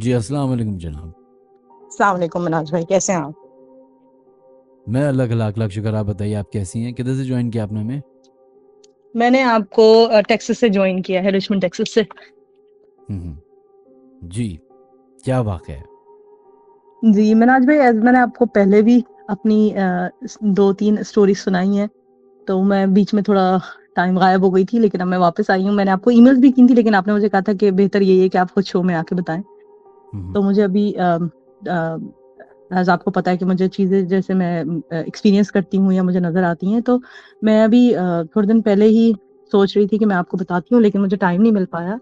जी, अस्सलाम वालेकुम जनाब। अस्सलाम वालेकुम मनाज भाई, कैसे हैं आप? मैं अल्लाह का लाख लाख शुक्र। आप बताइए, आप कैसी हैं? किधर से ज्वाइन किया आपने हमें? मैंने आपको टेक्सास से ज्वाइन किया है, रिचमंड टेक्सास से। जी, क्या वाक़या है? जी मनाज भाई, एज मैंने आपको पहले भी अपनी दो तीन स्टोरी सुनाई हैं, तो मैं बीच में थोड़ा टाइम गायब हो गई थी, लेकिन अब मैं वापस आई हूँ। मैंने आपको ईमेल्स भी की थी, लेकिन आपने मुझे कहा था कि बेहतर यही है कि आप खुद शो में आके बताएं। हम्म। तो मुझे अभी एज आपको पता है कि मुझे चीज़ें जैसे मैं एक्सपीरियंस करती हूँ या मुझे नज़र आती हैं, तो मैं अभी थोड़े दिन पहले ही सोच रही थी कि मैं आपको बताती हूँ, लेकिन मुझे टाइम नहीं मिल पाया।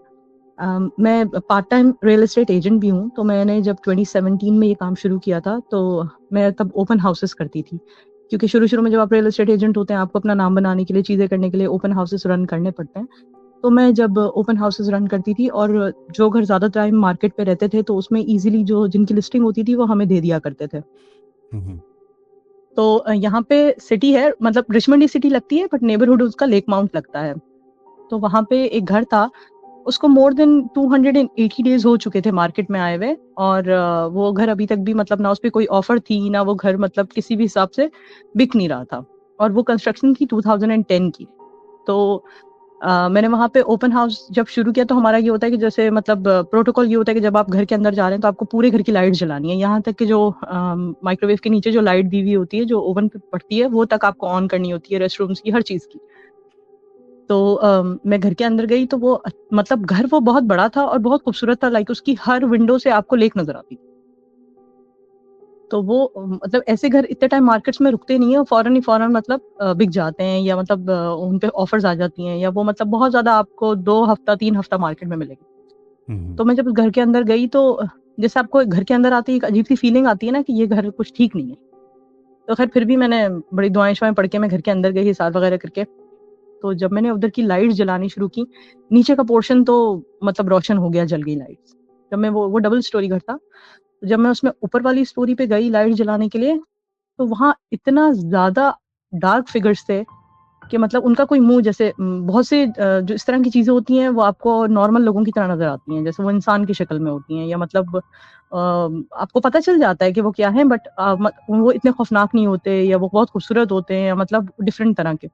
मैं part time real estate agent भी हूँ। तो मैंने जब 2017 में ये काम शुरू किया था, तो मैं तब ओपन हाउसेस करती थी, क्योंकि शुरू शुरू में जब आप रियल एस्टेट एजेंट होते हैं, आपको अपना नाम बनाने के लिए, चीज़ें करने के लिए ओपन हाउसेस रन करने पड़ते हैं। तो मैं जब ओपन हाउसेस रन करती थी, और जो घर ज़्यादा टाइम मार्केट पे रहते थे, तो उसमें इजीली जो जिनकी लिस्टिंग होती थी वो हमें दे दिया करते थे। हम्म। तो यहाँ पे सिटी है, मतलब रिचमंड ही सिटी लगती है, बट नेबरहुड उसका लेक माउंट लगता है। तो वहाँ पे एक घर था, उसको मोर देन 280 डेज हो चुके थे मार्केट में आए हुए, और वो घर अभी तक भी, मतलब ना उस पे कोई ऑफर थी, ना वो घर मतलब किसी भी हिसाब से बिक नहीं रहा था। और वो कंस्ट्रक्शन की 2010 की। तो मैंने वहाँ पे ओपन हाउस जब शुरू किया, तो हमारा ये होता है कि जैसे मतलब प्रोटोकॉल ये होता है कि जब आप घर के अंदर जा रहे हैं, तो आपको पूरे घर की लाइट जलानी है, यहाँ तक कि जो माइक्रोवेव के नीचे जो लाइट दी हुई होती है, जो ओवन पे पड़ती है, वो तक आपको ऑन करनी होती है, रेस्टरूम्स की, हर चीज़ की। तो मैं घर के अंदर गई, तो वो मतलब घर वो बहुत बड़ा था और बहुत खूबसूरत था, लाइक उसकी हर विंडो से आपको लेक नजर आती थी। तो वो मतलब ऐसे घर इतने टाइम मार्केट्स में रुकते नहीं है, फौरन ही फौरन मतलब बिक जाते हैं, या मतलब उन पे ऑफर्स आ जाती हैं, या वो मतलब बहुत ज्यादा आपको 2 हफ्ता 3 हफ्ता मार्केट में मिलेगी। हम्म। तो मैं जब घर के अंदर गई, तो जैसे आपको घर के अंदर आती है, एक अजीब सी फीलिंग आती है ना, कि ये घर कुछ ठीक नहीं है। तो खैर फिर भी मैंने बड़ी दुआएं शुआएं पढ़ के मैं घर के अंदर गई, हिसाब वगैरह करके। तो जब मैंने उधर की लाइट जलानी शुरू की, नीचे का पोर्शन तो मतलब रोशन हो गया, जल गई लाइट्स। जब मैं वो डबल स्टोरी घर था, तो जब मैं उसमें ऊपर वाली स्टोरी पे गई लाइट जलाने के लिए, तो वहां इतना ज्यादा डार्क फिगर्स थे कि मतलब उनका कोई मुंह, जैसे बहुत से जो इस तरह की चीजें होती हैं, वो आपको नॉर्मल लोगों की तरह नजर आती हैं, जैसे वो इंसान की शक्ल में होती हैं, या मतलब आपको पता चल जाता है कि वो क्या है, बट वो इतने खौफनाक नहीं होते, या वो बहुत खूबसूरत होते हैं, या मतलब डिफरेंट तरह के।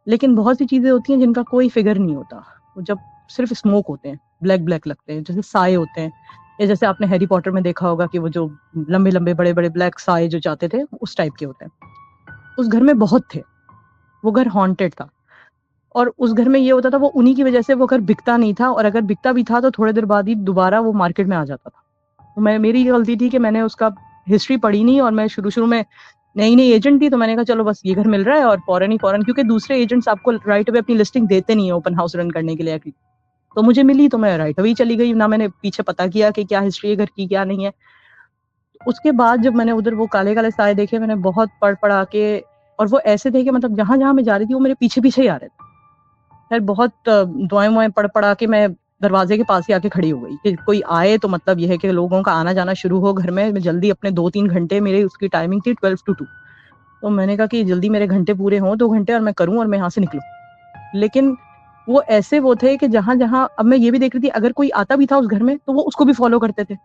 लेकिन बहुत सी चीजें होती हैं जिनका कोई फिगर नहीं होता, वो जब सिर्फ स्मोक होते हैं, ब्लैक ब्लैक लगते हैं, जैसे साए होते हैं। या जैसे आपने हैरी पॉटर में देखा होगा कि वो जो लंबे लंबे बड़े बड़े ब्लैक साए जो जाते थे, उस टाइप के होते हैं। उस घर में बहुत थे। वो घर हॉन्टेड था। और उस घर में ये होता था, वो उन्हीं की वजह से वो घर बिकता नहीं था, और अगर बिकता भी था, तो थोड़े देर बाद ही दोबारा वो मार्केट में आ जाता था। तो मैं, मेरी गलती थी कि मैंने उसका हिस्ट्री पढ़ी नहीं, और मैं शुरू शुरू में नई नई एजेंट थी, तो मैंने कहा चलो बस ये घर मिल रहा है, और फौरन ही फौरन, क्योंकि दूसरे एजेंट्स आपको राइट अवे अपनी लिस्टिंग देते नहीं है ओपन हाउस रन करने के लिए। तो मुझे मिली, तो मैं राइट अवे चली गई, ना मैंने पीछे पता किया कि क्या हिस्ट्री है घर की, क्या नहीं है। उसके बाद जब मैंने उधर वो काले काले साए देखे, मैंने बहुत पढ़ पढ़ा के, और वो ऐसे थे कि मतलब जहां जहां मैं जा रही थी, वो मेरे पीछे पीछे ही आ रहे थे। फिर बहुत दुआएं वुआएं पढ़ पढ़ा के मैं दरवाजे के पास ही आके खड़ी हो गई कि कोई आए तो मतलब यह है कि लोगों का आना जाना शुरू हो घर में। मैं जल्दी अपने 2-3 घंटे, मेरी उसकी टाइमिंग थी 12 to 2। तो मैंने कहा कि जल्दी मेरे घंटे पूरे हों, 2 घंटे, और मैं करूं और मैं यहाँ से निकलूं। लेकिन वो ऐसे वो थे कि जहां जहां, अब मैं ये भी देख रही थी, अगर कोई आता भी था उस घर में, तो वो उसको भी फॉलो करते थे।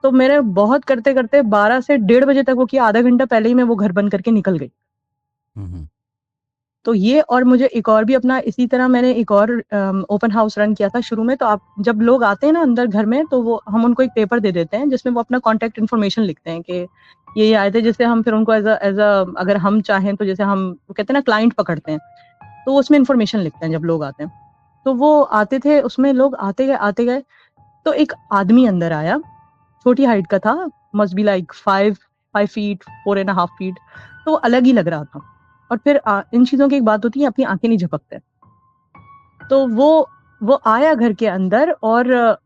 तो मेरे बहुत करते करते 12 से 1:30 बजे तक वो किया, आधा घंटा पहले ही मैं वो घर बंद करके निकल गई। हम्म। तो ये, और मुझे एक और भी अपना इसी तरह मैंने एक और ओपन हाउस रन किया था शुरू में। तो आप जब लोग आते हैं ना अंदर घर में, तो वो हम उनको एक पेपर दे देते हैं, जिसमें वो अपना कॉन्टेक्ट इन्फॉर्मेशन लिखते हैं कि ये आए थे। जैसे हम फिर उनको एज अ अगर हम चाहें, तो जैसे हम वो कहते हैं ना क्लाइंट पकड़ते हैं, तो उसमें इन्फॉर्मेशन लिखते हैं जब लोग आते हैं। तो वो आते थे, उसमें लोग आते गए आते गए। तो एक आदमी अंदर आया, छोटी हाइट का था, must be like 5 5 feet, 4.5 feet. तो वो अलग ही लग रहा था। और फिर इन चीजों की एक बात होती है, अपनी आंखें नहीं झपकते। तो वो आया घर के अंदर, और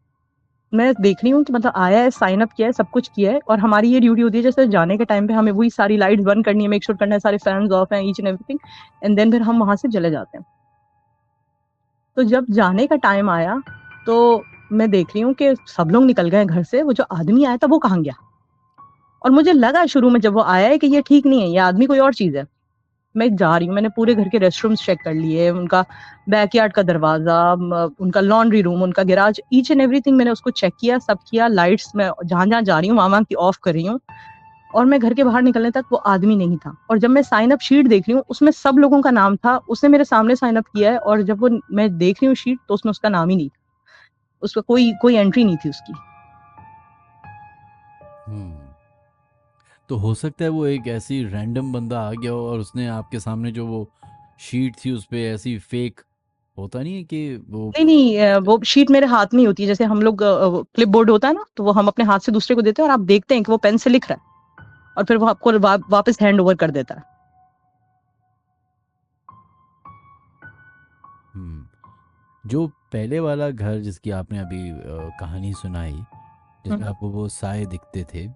मैं देख रही हूँ कि मतलब आया है, साइन अप किया है, सब कुछ किया है, और हमारी ये ड्यूटी होती है जैसे जाने के टाइम पे हमें वही सारी लाइट्स बंद करनी है, मेक श्योर करना है सारे फैंस ऑफ हैं, each and everything. And then फिर हम वहां से चले जाते हैं। तो जब जाने का टाइम आया, तो मैं देख रही हूँ कि सब लोग निकल गए घर से, वो जो आदमी आया था वो कहाँ गया। और मुझे लगा शुरू में जब वो आया है कि ये ठीक नहीं है, ये आदमी कोई और चीज है। मैं जा रही हूँ, मैंने पूरे घर के रेस्टरूम्स चेक कर लिए, उनका बैकयार्ड का दरवाजा, उनका लॉन्ड्री रूम, उनका गैराज, ईच एंड एवरीथिंग मैंने उसको चेक किया, सब किया। लाइट्स मैं जहां जहां जा रही हूँ वहां की ऑफ कर रही हूँ, और मैं घर के बाहर निकलने तक वो आदमी नहीं था। और जब मैं साइन अप शीट देख रही हूँ उसमें सब लोगों का नाम था, उसने मेरे सामने साइन अप किया है, और जब वो मैं देख रही हूँ शीट तो उसमें उसका नाम ही नहीं था, उसका कोई एंट्री नहीं थी उसकी। हम्म। तो हो सकता है वो एक ऐसी रैंडम बंदा आ गया हो और उसने आपके सामने जो वो शीट थी उस पे ऐसी फेक, होता नहीं है कि वो नहीं नहीं, वो शीट मेरे हाथ में ही होती है, जैसे हम लोग क्लिप बोर्ड होता है ना, तो वो हम अपने हाथ से दूसरे को देते हैं और आप देखते हैं कि वो पेन से लिख रहा है, और फिर वो आपको वापस हैंड ओवर कर देता है। हम्म। जो पहले वाला घर जिसकी आपने अभी कहानी सुनाई, जिसमें हम्म, आपको वो साए दिखते थे,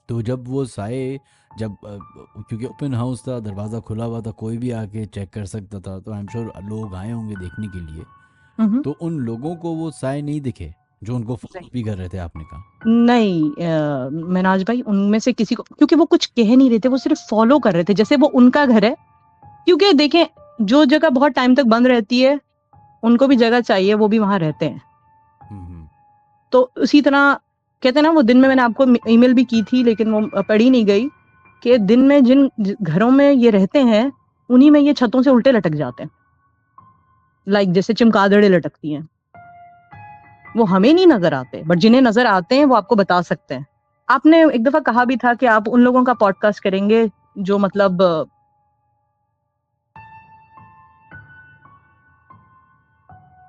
तो जब वो साए, जब क्योंकि ओपन हाउस था, दरवाज़ा खुला हुआ था, कोई भी आके चेक कर सकता था, तो आई एम श्योर लोग आए होंगे देखने के लिए। हम्म, तो उन लोगों को वो साए नहीं दिखे जो उनको नहीं फॉलो भी कर रहे थे, आपने कहा। नहीं, मनाज भाई, उनमें से किसी को, क्योंकि वो कुछ कह नहीं रहे थे, वो सिर्फ फॉलो कर रहे थे जैसे वो उनका घर है। क्योंकि देखें, जो जगह बहुत टाइम तक बंद रहती है उनको भी जगह चाहिए, वो भी वहां रहते हैं। हम्म। तो उसी तरह कहते हैं ना, वो दिन में मैंने आपको ईमेल भी की थी लेकिन वो पढ़ी नहीं गई, कि दिन में जिन घरों में ये रहते हैं उन्हीं में ये छतों से उल्टे लटक जाते हैं, लाइक जैसे चिमगादड़ें लटकती हैं। वो हमें नहीं नजर आते, बट जिन्हें नजर आते हैं वो आपको बता सकते हैं। आपने एक दफा कहा भी था कि आप उन लोगों का पॉडकास्ट करेंगे जो मतलब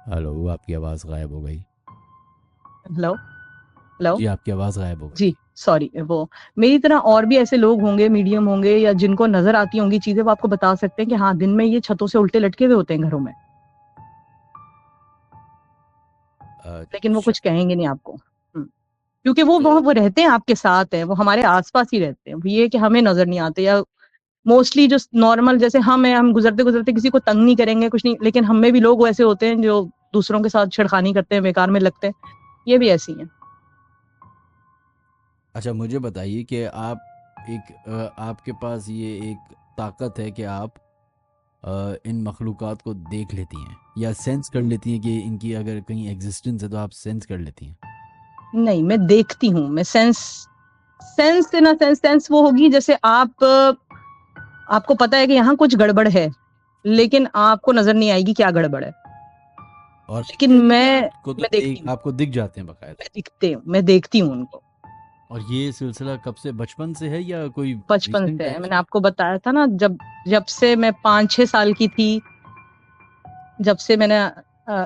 हेलो, आपकी आवाज़ गायब हो गई। हेलो, हेलो, जी, आपकी आवाज़ गायब हो गई। जी सॉरी, वो मेरी तरह और भी ऐसे लोग होंगे, मीडियम होंगे, या जिनको नजर आती होंगी चीजें, वो आपको बता सकते हैं कि हाँ, दिन में ये छतों से उल्टे लटके हुए होते हैं घरों में, लेकिन वो अच्छा। कुछ कहेंगे नहीं आपको। क्योंकि वो तो वो रहते हैं आपके साथ है, वो हमारे आसपास ही रहते हैं, वो ये है कि हमें नजर नहीं आते, या मोस्टली जो नॉर्मल जैसे हम हैं, हम गुजरते गुजरते किसी को तंग नहीं करेंगे कुछ नहीं, लेकिन हम में भी लोग ऐसे होते हैं जो दूसरों के साथ छेड़खानी करते हैं, बेकार में लगते हैं, ये भी ऐसी हैं। अच्छा, मुझे बताइए कि आप एक आपके पास ये एक ताकत है कि आप इन मखलूक़ात को देख लेती हैं या सेंस कर लेती हैं कि इनकी अगर कहीं एग्जिस्टेंस है, तो आप सेंस कर लेती हैं। नहीं, मैं देखती हूँ, मैं sense, sense in sense, sense वो होगी जैसे आप आपको पता है कि यहाँ कुछ गड़बड़ है, लेकिन आपको नजर नहीं आएगी क्या गड़बड़ है, और लेकिन को तो मैं देखती देख, हूँ, आपको दिख जाते हैं बाकायदा। मैं देखती हूँ उनको। और ये सिलसिला कब से, बचपन से है या कोई बचपन रिसेंट से है, टाइम्स मैंने में? आपको बताया था ना, जब जब से मैं 5-6 साल की थी, जब से मैंने,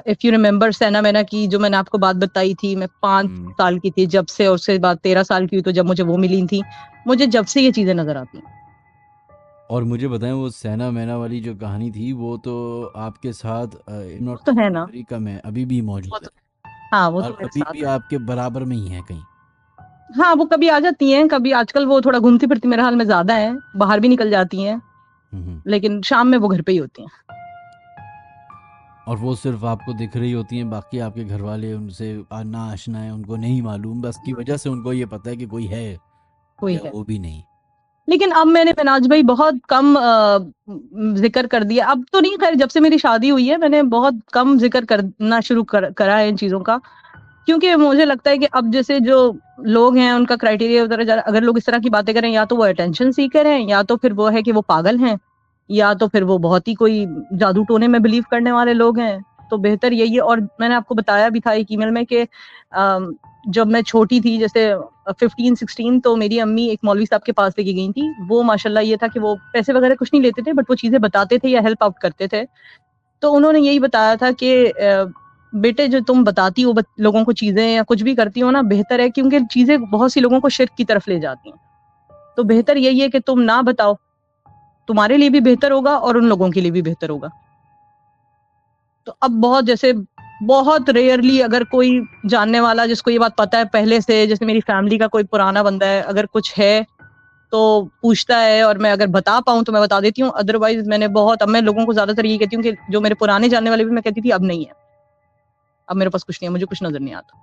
इफ यू रिमेम्बर सैना मैना की जो मैंने आपको बात बताई थी, मैं पांच हम्म। साल की थी जब से, और उसके बाद 13 साल की हुई तो जब मुझे वो मिली थी, मुझे जब से ये चीजें नजर आती हैं। और मुझे बताएं, वो सैना मैना वाली जो कहानी थी वो तो आपके साथ वो नॉट तो है ना, अमेरिका में अभी भी वो मौजूद है, तो, हाँ वो तो और मेरे अभी साथ भी है। आपके बराबर में ही है कहीं। हाँ, वो कभी आ जाती हैं, कभी, आजकल वो थोड़ा घूमती फिरती मेरे हाल में ज्यादा है, बाहर भी निकल जाती हैं, हम्म। लेकिन शाम में वो घर पे ही होती हैं। और वो सिर्फ आपको दिख रही होती हैं, बाकी आपके घर वाले उनसे ना आशना है, उनको नहीं मालूम, बस की वजह से उनको ये पता है कि कोई है, कोई या है, वो भी नहीं। लेकिन अब मैंने मिनाज भाई बहुत कम जिक्र कर दिया, अब तो नहीं, खैर जब से मेरी शादी हुई है मैंने बहुत कम जिक्र करना शुरू करा है इन चीजों का, क्योंकि मुझे लगता है कि अब जैसे जो लोग हैं उनका क्राइटेरिया उधर, अगर लोग इस तरह की बातें करें या तो वो अटेंशन सीकर हैं, या तो फिर वो है कि वो पागल हैं, या तो फिर वो बहुत ही कोई जादू टोने में बिलीव करने वाले लोग हैं। तो बेहतर यही है, और मैंने आपको बताया भी था एक ईमेल में कि जब मैं छोटी थी, जैसे 15-16, तो मेरी अम्मी एक मौलवी साहब के पास लेके गई थी। वो माशाल्लाह ये था कि वो पैसे वगैरह कुछ नहीं लेते थे, बट वो चीजें बताते थे या हेल्प आउट करते थे। तो उन्होंने यही बताया था कि बेटे, जो तुम बताती हो लोगों को चीजें या कुछ भी करती हो ना, बेहतर है, क्योंकि चीजें बहुत सी लोगों को शिर्क की तरफ ले जाती हैं। तो बेहतर यही है कि तुम ना बताओ, तुम्हारे लिए भी बेहतर होगा और उन लोगों के लिए भी बेहतर होगा। तो अब बहुत, जैसे बहुत रेयरली अगर कोई जानने वाला जिसको ये बात पता है पहले से, जैसे मेरी फैमिली का कोई पुराना बंदा है, अगर कुछ है तो पूछता है, और मैं अगर बता पाऊं तो मैं बता देती हूँ, अदरवाइज मैंने बहुत, अब मैं लोगों को ज्यादातर ये कहती हूँ कि जो मेरे पुराने जानने वाले भी, मैं कहती थी अब नहीं है, अब मेरे पास कुछ नहीं है, मुझे कुछ नजर नहीं आता।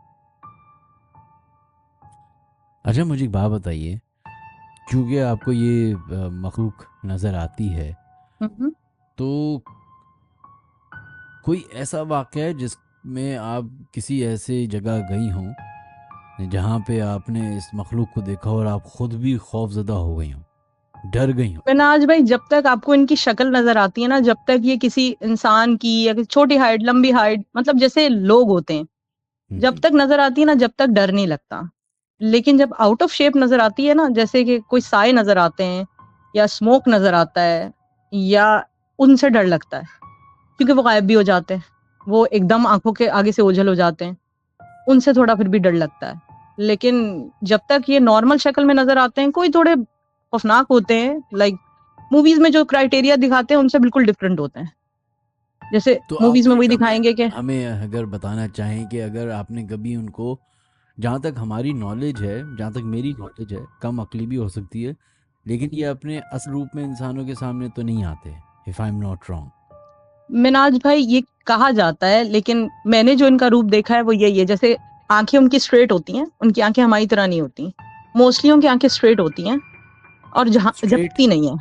अच्छा, मुझे एक बात बताइए, क्योंकि आपको ये मखलूक नज़र आती है, हम्म। तो कोई ऐसा वाक़या है जिसमें आप किसी ऐसे जगह गई हों जहाँ पे आपने इस मखलूक को देखा और आप खुद भी खौफजदा हो गई हों, डर गई हों? मिनाज भाई, जब तक आपको इनकी शक्ल नजर आती है ना, जब तक ये किसी इंसान की या किसी छोटी हाइट लंबी हाइट, मतलब जैसे लोग होते हैं, जब हम्म। तक नजर आती है ना, जब तक डर नहीं लगता। लेकिन जब आउट ऑफ शेप नजर आती है ना, जैसे कि कोई साए नजर आते हैं या स्मोक नजर आता है, या उनसे डर लगता है, क्योंकि वो गायब भी हो जाते हैं, वो एकदम आंखों के आगे से ओझल हो जाते हैं। उनसे थोड़ा फिर भी डर लगता है। लेकिन जब तक ये नॉर्मल शक्ल में नजर आते हैं, कोई थोड़े खौफनाक होते हैं, लाइक मूवीज में जो क्राइटेरिया दिखाते हैं उनसे बिल्कुल डिफरेंट होते हैं। जैसे तो आप मूवीज में वही एक हमें दिखाएंगे कि हमें अगर बताना चाहें कि अगर आपने कभी उनको, जहाँ तक हमारी नॉलेज है, जहाँ तक मेरी नॉलेज है, कम अक्ली भी हो सकती है, लेकिन ये अपने असल रूप में इंसानों के सामने तो नहीं आते, if I am not wrong. Minaj भाई, ये कहा जाता है, लेकिन मैंने जो इनका रूप देखा है वो यही है। जैसे आंखें उनकी स्ट्रेट होती हैं, उनकी आंखें हमारी तरह नहीं होती। मोस्टली उनकी आंखें स्ट्रेट होती हैं और जहाँ स्ट्रेट झपकती नहीं है।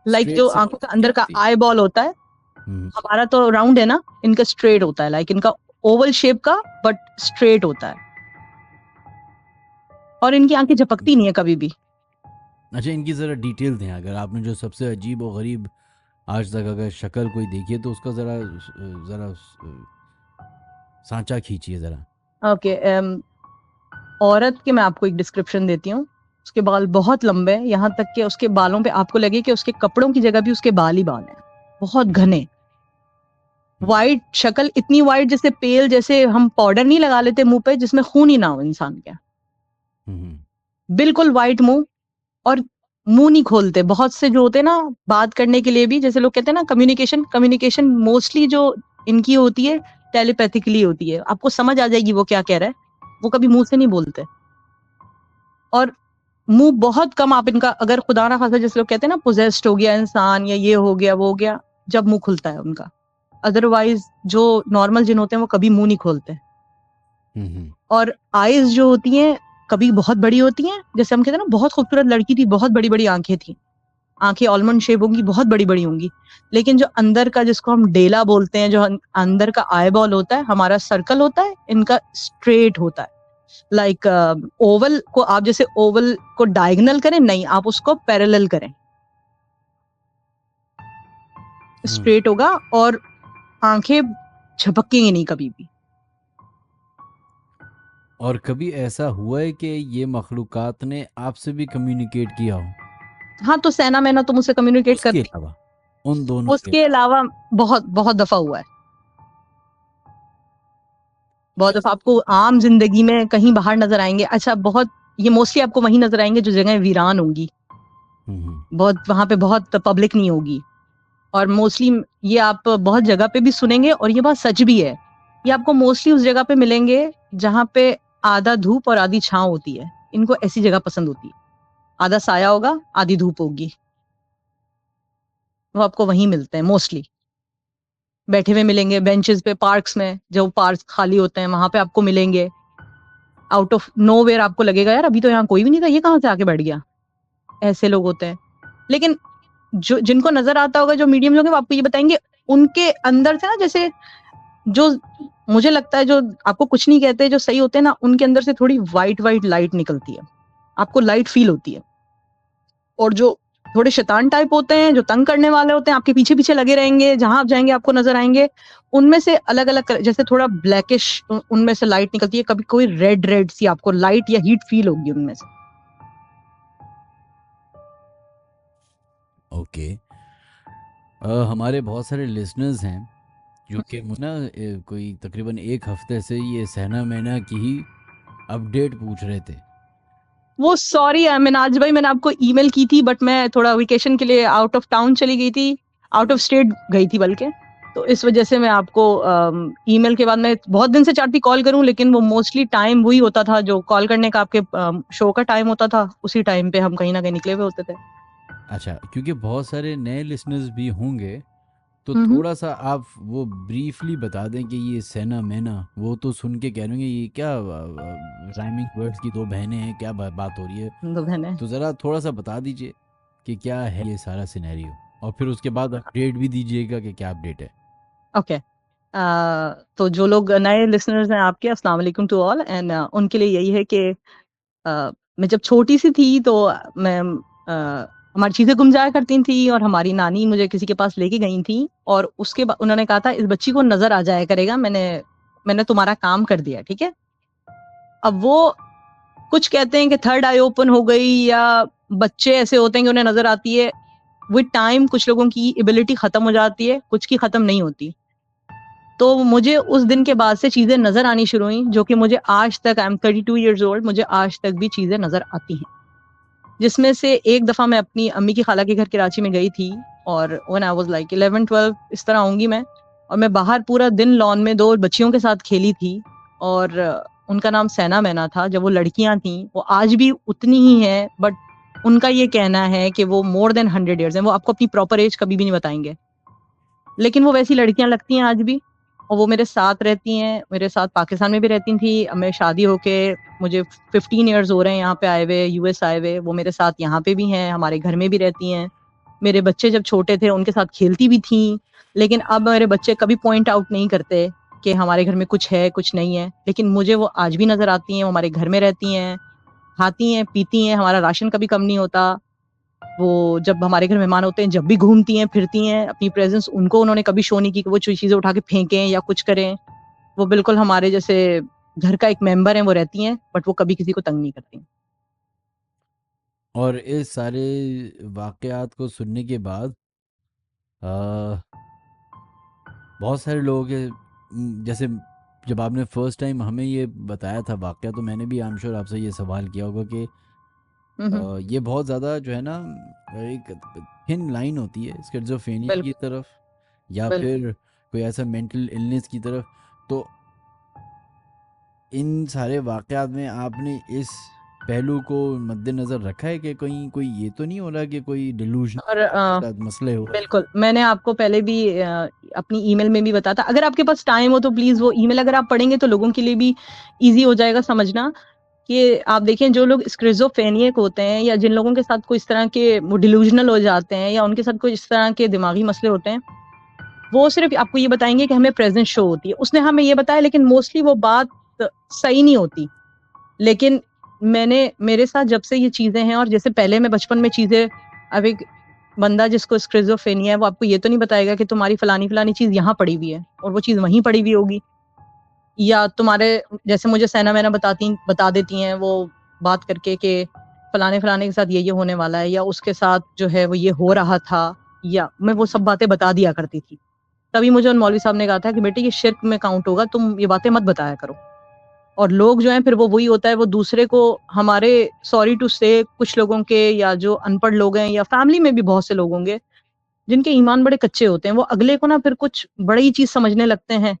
लाइक स्ट्रेट जो से आंखों के क्या अंदर का होती है? आई बॉल होता है, हम्म। हमारा तो राउंड है ना, इनका स्ट्रेट होता है, लाइक इनका ओवल शेप का, बट स्ट्रेट होता है। और इनकी आंखें झपकती नहीं है कभी भी। अच्छा, इनकी ज़रा डिटेल दें, अगर आपने जो सबसे अजीब और गरीब आज तक अगर शक्ल कोई देखी है तो उसका ज़रा ज़रा सांचा खींचिए ज़रा। ओके, औरत के मैं आपको एक डिस्क्रिप्शन देती हूँ। उसके बाल बहुत लंबे हैं, यहाँ तक कि उसके बालों पे आपको लगे कि उसके कपड़ों की जगह भी उसके बाल ही बाल हैं, बहुत हम्म। घने। हम्म। वाइट शक्ल, इतनी वाइट जैसे पेल, जैसे हम पाउडर नहीं लगा लेते मुंह पे जिसमें खून ही ना हो इंसान के। हम्म। बिल्कुल वाइट मुंह। और मुंह नहीं खोलते। बहुत से जो होते हैं ना, बात करने के लिए भी, जैसे लोग कहते हैं ना, कम्युनिकेशन कम्युनिकेशन मोस्टली जो इनकी होती है, टेलीपैथिकली होती है। आपको समझ आ जाएगी वो क्या कह रहा है, वो कभी मुंह से नहीं बोलते। और मुंह बहुत कम आप इनका, अगर खुदा ना खासा जैसे लोग कहते हैं ना, पोजेस्ड हो गया इंसान या ये हो गया वो हो गया, जब मुंह खुलता है उनका। अदरवाइज जो नॉर्मल जिन होते हैं वो कभी मुंह नहीं खोलते। हम्म। और आईज जो होती हैं, कभी बहुत बड़ी होती हैं, जैसे हम कहते हैं ना, बहुत खूबसूरत लड़की थी, बहुत बड़ी बड़ी आंखें थी, आंखें ऑलमंड शेप होंगी, बहुत बड़ी बड़ी होंगी। लेकिन जो अंदर का, जिसको हम डेला बोलते हैं, जो अंदर का आई बॉल होता है, हमारा सर्कल होता है, इनका स्ट्रेट होता है। लाइक ओवल को आप जैसे ओवल को डायगोनल करें, नहीं, आप उसको पैरेलल करें, हम्म। स्ट्रेट होगा। और आंखें झपकेंगी नहीं कभी भी। और कभी ऐसा हुआ है कि ये मखलूक़ात ने आपसे भी कम्युनिकेट किया हो? हाँ, तो सेना मैना तो मुझसे कम्युनिकेट उसके करती। अलावा, उन दोनों के उसके अलावा। अलावा बहुत बहुत दफा हुआ है। बहुत दफा आपको आम जिंदगी में कहीं बाहर नजर आएंगे। अच्छा, बहुत, ये मोस्टली आपको वहीं नजर आएंगे जो जगह वीरान होंगी, हम्म। बहुत वहां पे बहुत पब्लिक नहीं होगी। और मोस्टली ये आप बहुत जगह पे भी सुनेंगे, और ये बात सच भी है। ये आपको मोस्टली उस जगह पे मिलेंगे जहां पे आधा धूप और आधी छांव होती है। इनको ऐसी जगह पसंद होती है, आधा साया होगा, आधी धूप होगी। वो आपको वहीं मिलते हैं मोस्टली। बैठे हुए मिलेंगे बेंचेस पे, पार्क्स में, जो पार्क खाली होते हैं वहां पे आपको मिलेंगे। आउट ऑफ नोवेयर आपको लगेगा, यार अभी तो यहाँ कोई भी नहीं था, ये कहाँ से आके बैठ गया। ऐसे लोग होते हैं। लेकिन जो जिनको नजर आता होगा, जो मीडियम लोग हैं, वो आपको ये बताएंगे, उनके अंदर से ना, जैसे जो मुझे लगता है, जो आपको कुछ नहीं कहते, जो सही होते हैं ना, उनके अंदर से थोड़ी वाइट वाइट लाइट निकलती है, आपको लाइट फील होती है। और जो थोड़े शैतान टाइप होते हैं, जो तंग करने वाले होते हैं, आपके पीछे पीछे लगे रहेंगे, जहां आप जाएंगे आपको नजर आएंगे। उनमें से अलग अलग, जैसे थोड़ा ब्लैकिश उनमें से लाइट निकलती है, कभी कोई रेड रेड सी आपको लाइट या हीट फील होगी उनमें से। ओके। हमारे बहुत सारे लिसनर्स हैं जो कि ना कोई तकरीबन एक हफ्ते से ये सहना मैना की ही अपडेट पूछ रहे थे। वो सॉरी मिनाज भाई, मैंने आपको ईमेल की थी, बट मैं थोड़ा वेकेशन के लिए आउट ऑफ टाउन चली गई थी, आउट ऑफ स्टेट गई थी बल्कि। तो इस वजह से मैं आपको ईमेल के बाद, मैं बहुत दिन से चाहती थी कॉल करूं, लेकिन वो मोस्टली टाइम वही होता था जो कॉल करने का आपके शो का टाइम होता था, उसी टाइम पे हम कहीं ना कहीं निकले हुए होते थे। अच्छा, क्योंकि बहुत सारे नए लिसनर्स भी होंगे, तो हम्म। थोड़ा सा आप वो ब्रीफली बता दें कि ये सहना मैना, वो तो सुन के कह रहे होंगे ये क्या राइमिंग वर्ड्स की दो बहनें हैं, क्या बात हो रही है। तो बहने, तो ज़रा थोड़ा सा बता दीजिए कि क्या है ये सारा सिनेरियो। और फिर उसके बाद अपडेट भी दीजिएगा कि क्या अपडेट है। ओके। तो जो लोग नए लिसनर्स हैं आपके, अस्सलाम वालेकुम टू ऑल, एंड उनके लिए यही है कि मैं जब छोटी सी थी तो मैं हमारी चीजें गुम जाया करती थी, और हमारी नानी मुझे किसी के पास लेके गई थी, और उसके बाद उन्होंने कहा था इस बच्ची को नजर आ जाया करेगा, मैंने तुम्हारा काम कर दिया, ठीक है। अब वो कुछ कहते हैं कि थर्ड आई ओपन हो गई, या बच्चे ऐसे होते हैं कि उन्हें नजर आती है। विद टाइम कुछ लोगों की एबिलिटी खत्म हो जाती है, कुछ की खत्म नहीं होती। तो मुझे उस दिन के बाद से चीजें नजर आनी शुरू हुई, जो कि मुझे आज तक, आई एम 32 ईयर्स ओल्ड, मुझे आज तक भी चीजें नजर आती हैं। जिसमें से एक दफा मैं अपनी अम्मी की खाला के घर कराची में गई थी, और व्हेन आई वाज लाइक 11-12 इस तरह होंगी मैं, और मैं बाहर पूरा दिन लॉन में दो बच्चियों के साथ खेली थी, और उनका नाम सैना मैना था। जब वो लड़कियां थी, वो आज भी उतनी ही हैं, बट उनका ये कहना है कि वो मोर देन 100 ईयर्स हैं। वो आपको अपनी प्रॉपर एज कभी भी नहीं बताएंगे, लेकिन वो वैसी लड़कियां लगती हैं आज भी, और वो मेरे साथ रहती हैं। मेरे साथ पाकिस्तान में भी रहती थी। अब मैं शादी होके मुझे 15 ईयर्स हो रहे हैं यहाँ पे आए हुए, यूएस आए हुए। वो मेरे साथ यहाँ पे भी हैं, हमारे घर में भी रहती हैं। मेरे बच्चे जब छोटे थे उनके साथ खेलती भी थी, लेकिन अब मेरे बच्चे कभी पॉइंट आउट नहीं करते कि हमारे घर में कुछ है कुछ नहीं है, लेकिन मुझे वो आज भी नजर आती हैं। वो हमारे घर में रहती हैं, खाती हैं पीती हैं, हमारा राशन कभी कम नहीं होता। वो जब हमारे घर मेहमान होते हैं, जब भी घूमती हैं फिरती हैं, अपनी प्रेजेंस उनको उन्होंने कभी शो नहीं की कि वो चीजें उठा के फेंकें या कुछ करें। वो बिल्कुल हमारे जैसे घर का एक मेंबर है, वो रहती हैं, बट वो कभी किसी को तंग नहीं करती। और इस सारे वाक़यात को सुनने के बाद आ, बहुत सारे लोगों के जैसे जब आपने फर्स्ट टाइम हमें ये बताया था वाक़या, तो मैंने भी आई एम श्योर आपसे ये सवाल किया होगा कि हम्म। ये बहुत ज़्यादा जो है ना, एक थिन लाइन होती है स्किज़ोफ्रेनिया की बिल्कुल तरफ या बिल्कुल। फिर कोई ऐसा मेंटल इलनेस की तरफ। तो इन सारे वाक़यात में आपने इस पहलू को मद्देनज़र रखा है कि कहीं कोई ये तो नहीं हो रहा कि कोई डिल्यूजन और आपके साथ मसले हो रहे हैं? बिल्कुल, मैंने आपको पहले भी अपनी ईमेल में भी बताया था। अगर आपके पास टाइम हो तो प्लीज वो ईमेल अगर आप पढ़ेंगे तो लोगों के लिए भी इजी हो जाएगा समझना। कि आप देखें, जो लोग स्किज़ोफ्रेनिक होते हैं, या जिन लोगों के साथ कोई इस तरह के वो डिल्यूजनल हो जाते हैं, या उनके साथ कोई इस तरह के दिमागी मसले होते हैं, वो सिर्फ आपको ये बताएंगे कि हमें प्रेजेंस शो होती है। उसने हमें ये बताया, लेकिन मोस्टली वो बात सही नहीं होती। लेकिन मेरे साथ जब से ये चीजें हैं, और जैसे पहले मैं बचपन में चीजें, अब एक बंदा जिसको स्किज़ोफ्रेनिया है वो आपको ये तो नहीं बताएगा कि तुम्हारी फलानी फलानी चीज यहाँ पड़ी हुई है और वो चीज वहीं पड़ी हुई होगी। या तुम्हारे जैसे मुझे सैना मैना बता देती हैं वो बात करके कि फलाने फलाने के साथ ये होने वाला है, या उसके साथ जो है वो ये हो रहा था, या मैं वो सब बातें बता दिया करती थी। तभी मुझे उन मौलवी साहब ने कहा था कि बेटे ये शिर्क में काउंट होगा, तुम ये बातें मत बताया करो। और लोग जो हैं फिर वो वही होता है, वो दूसरे को, हमारे, सॉरी टू से, कुछ लोगों के, या जो अनपढ़ लोग हैं, या फैमिली में भी बहुत से लोग होंगे जिनके ईमान बड़े कच्चे होते हैं, वो अगले को ना फिर कुछ बड़ी चीज समझने लगते हैं।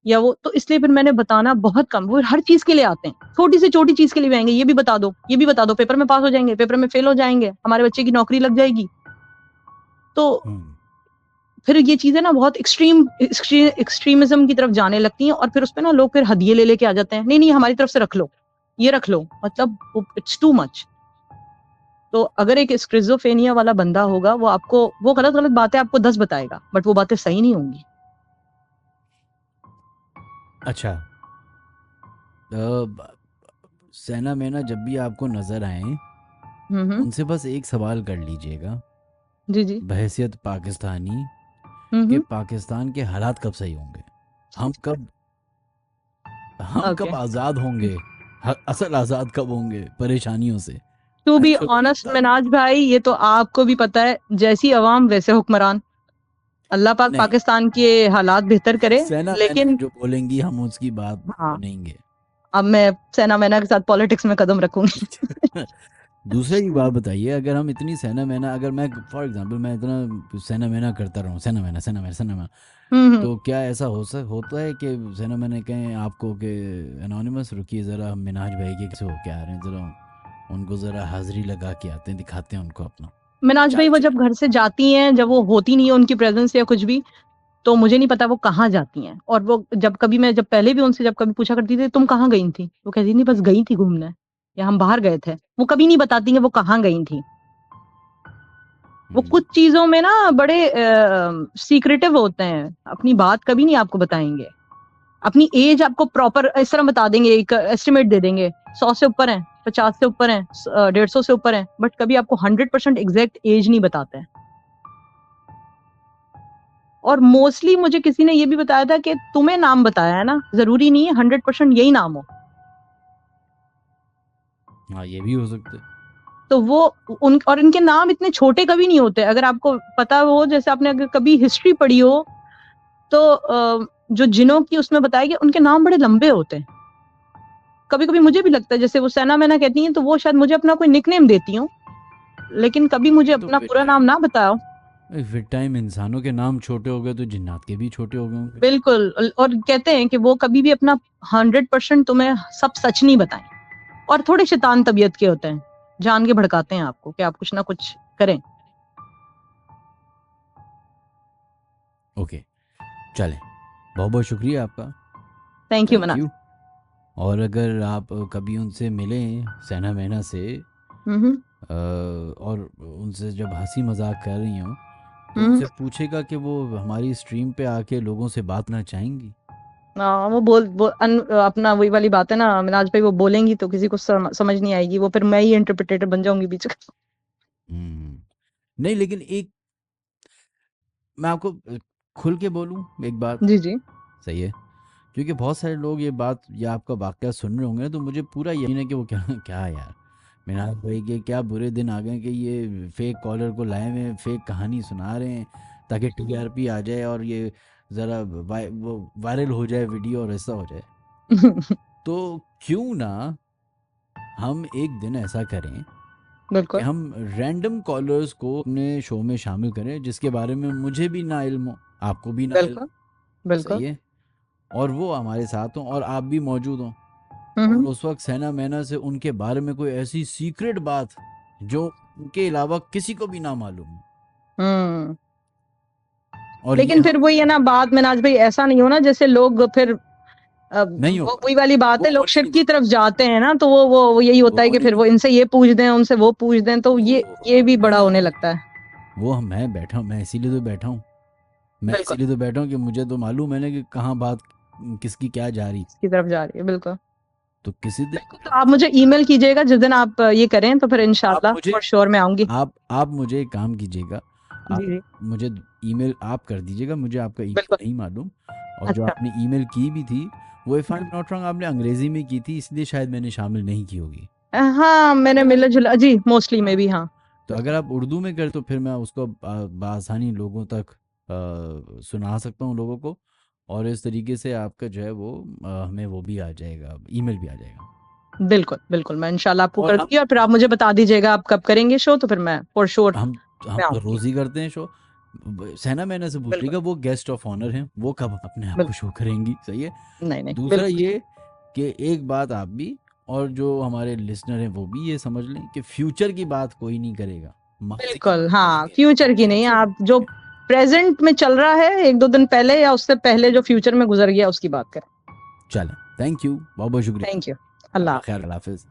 या वो तो इसलिए फिर मैंने बताना बहुत कम, वो हर चीज के लिए आते हैं, छोटी से छोटी चीज के लिए भी आएंगे, ये भी बता दो, ये भी बता दो, पेपर में पास हो जाएंगे, पेपर में फेल हो जाएंगे, हमारे बच्चे की नौकरी लग जाएगी। तो हम्म। फिर ये चीजें ना बहुत एक्सट्रीमिज्म की तरफ जाने लगती हैं, और फिर उसपे ना लोग फिर हदिये ले लेके आ जाते हैं, नहीं नहीं हमारी तरफ से रख लो, ये रख लो, मतलब इट्स टू मच। तो अगर एक स्किज़ोफ्रेनिया वाला बंदा होगा, वो आपको वो गलत गलत बातें आपको 10 बताएगा, बट वो बातें सही नहीं होंगी। अच्छा, सेना में ना जब भी आपको नज़र आए, हम्म। उनसे बस एक सवाल कर लीजिएगा जी जी। बहैसियत पाकिस्तानी, कि हम्म। पाकिस्तान के हालात कब सही होंगे, हम कब हम ओके। कब आज़ाद होंगे, असल आज़ाद कब होंगे परेशानियों से। To be actual honest Minaj भाई, ये तो आपको भी पता है, जैसी अवाम वैसे हुक्मरान। अल्लाह पाक नहीं, पाकिस्तान के हालात बेहतर करे। सेना मैन लेकिन जो बोलेंगी हम उसकी बात हाँ, सुनेंगे। अब मैं सेना मैना के साथ पॉलिटिक्स में कदम रखूंगी। दूसरे की बात बताइए, अगर हम इतनी सेना मैना, अगर मैं फॉर एग्जांपल मैं इतना सेना मैना करता रहूँ, सेना मैना सेना मैना सेना मैना, हम्म। तो क्या ऐसा होता है कि सेना मैंने कहें आपको कि एनोनिमस रुकिए ज़रा, हम मिनाज भाई के कैसे होके आ रहे हैं, ज़रा उनको ज़रा हाजिरी लगा के आते हैं, दिखाते हैं उनको अपना। मिनाज भाई, वो चाचा। जब घर से जाती हैं, जब वो होती नहीं है उनकी प्रेजेंस या कुछ भी, तो मुझे नहीं पता वो कहाँ जाती हैं। और वो जब पहले भी उनसे जब कभी पूछा करती थी तुम कहाँ गई थी, वो कहती नहीं बस गई थी घूमने, या हम बाहर गए थे। वो कभी नहीं बताती हैं वो कहाँ गई थी। वो कुछ चीजों में ना बड़े सीक्रेटिव होते हैं, अपनी बात कभी नहीं आपको बताएंगे, अपनी एज आपको प्रॉपर इस तरह बता देंगे, एक एस्टिमेट दे देंगे, 100 से ऊपर है, 50 से ऊपर है, 150 से ऊपर है, बट कभी आपको 100% एग्जैक्ट एज नहीं बताते हैं। और मोस्टली मुझे किसी ने ये भी बताया था कि तुम्हें नाम बताया है ना, जरूरी नहीं है 100% यही नाम हो। हाँ, ये भी हो सकता है। तो वो और इनके नाम इतने छोटे कभी नहीं होते, अगर आपको पता हो, जैसे आपने अगर कभी हिस्ट्री पढ़ी हो तो जो जिनों की उसमें बताया गया उनके नाम बड़े लंबे होते हैं। कभी कभी मुझे भी लगता है, जैसे वो सैना मैना कहती हैं तो वो शायद मुझे अपना कोई निकनेम देती हूँ, लेकिन कभी मुझे तो अपना विद पूरा नाम टाइम, ना बताओ। विद टाइम इंसानों के नाम छोटे हो गए तो जिन्नात के भी छोटे हो गए होंगे। बिल्कुल, और कहते हैं कि वो कभी भी अपना 100% तुम्हें सब सच नहीं बताएं, और थोड़े शैतान तबीयत के होते हैं, जान के भड़काते हैं आपको कि आप कुछ ना कुछ करें। ओके, चलें, बहुत बहुत शुक्रिया आपका। थैंक यू थैंक मनाज। यू। और अगर आप कभी उनसे मिलें, सैना मैना से, हम्म और उनसे जब हंसी मजाक कर रही हो तो हम्म उनसे पूछेगा कि वो हमारी स्ट्रीम पे आके लोगों से बात करना चाहेंगी। वो अपना वही वाली बात है ना मिनाज भाई, वो बोलेंगी तो किसी को समझ नहीं आएगी, वो फिर मैं ही इंटरप्रिटेटर बन जाऊंगी बीच का। हम्म। नहीं, लेकिन एक, मैं आपको खुल के बोलूं एक बात, जी जी। सही है, क्योंकि बहुत सारे लोग ये बात या आपका वाकया सुन रहे होंगे ना, तो मुझे पूरा यकीन है कि वो क्या क्या यार, मिनाज भाई के क्या बुरे दिन आ गए कि ये फेक कॉलर को लाए हुए हैं, फेक कहानी सुना रहे हैं ताकि टीआरपी आ जाए और ये ज़रा वो वायरल हो जाए वीडियो और ऐसा हो जाए। तो क्यों ना हम एक दिन ऐसा करें कि बिल्कुल हम रैंडम कॉलर्स को अपने शो में शामिल करें जिसके बारे में मुझे भी ना इल्म हो, आपको भी ना इल्म, बिल्कुल बिल्कुल। सही है, और वो हमारे साथ हों और आप भी मौजूद हों, और हम्म उस वक्त सैना मैना से उनके बारे में कोई ऐसी सीक्रेट बात जो उनके अलावा किसी को भी ना मालूम हो, हम्म। और ये लेकिन फिर हम वही है ना बात में नाज भाई, ऐसा नहीं हो ना जैसे लोग फिर नहीं वो होगा, वही वाली बात वो है, लोग होने शिर्क नहीं की देंगे, तरफ जाते हैं ना, तो वो यही वो होता है कि होने फिर नहीं वो इनसे ये पूछ दें, उनसे वो पूछ दें, तो ये भी बड़ा होने लगता है। वो मैं बैठा हूँ, मैं इसीलिए तो बैठा हूँ, मैं बिल्कुल, इसीलिए तो बैठा हूँ कि मुझे तो मालूम है ना कि कहाँ बात किसकी क्या जा रही, इसकी तरफ जा रही है, बिल्कुल। तो किसी दिन बिल्कुल, तो आप मुझे ईमेल कीजिएगा जिस दिन आप ये करें, तो फिर आप इंशाल्लाह मुझे फॉर श्योर मैं आऊंगी। आप मुझे एक काम कीजिएगा, जी आप जी। मुझे ईमेल आप कर दीजिएगा, मुझे आपका ईमेल बिल्कुल। नहीं मालूम, और जो अच्छा। आपने ईमेल की भी थी वो, if I am not wrong, आपने अंग्रेज़ी में की थी, इसलिए शायद मैंने शामिल नहीं की होगी। हाँ, मैंने मिला जुला जी, मोस्टली में भी, हाँ। तो अगर आप उर्दू में करें तो फिर मैं उसको बआसानी लोगों तक सुना सकता हूँ लोगों को, और इस तरीके से आपका जो है वो हमें वो भी आ जाएगा, ईमेल भी आ जाएगा। बिल्कुल बिल्कुल, मैं इंशाल्लाह आपको और कर दूंगी, और फिर आप मुझे बता दीजिएगा आप कब करेंगे शो, तो फिर मैं फॉर श्योर हम मैं तो आऊंगी। रोज़ ही करते हैं शो, सहना मैंने से पूछ बिल्कुल लीजिएगा, वो गेस्ट ऑफ ऑनर हैं, वो कब अपने आप को बिल्कुल। शो करेंगी, सही है। नहीं नहीं, दूसरा बिल्कुल ये कि एक बात आप भी और जो हमारे लिसनर हैं वो भी ये समझ लें कि फ्यूचर की बात कोई नहीं करेगा, माजी की बिल्कुल। बात हाँ, करेंगे। फ्यूचर की नहीं, फ्यूचर, आप जो प्रेजेंट में चल रहा है एक दो दिन पहले या उससे पहले जो फ्यूचर में गुजर गया उसकी बात करें। चलें, थैंक यू, बहुत बहुत शुक्रिया, थैंक यू। अल्लाह अल्लाह हाफ़िज़। खैर, अल्लाह हाफिज़।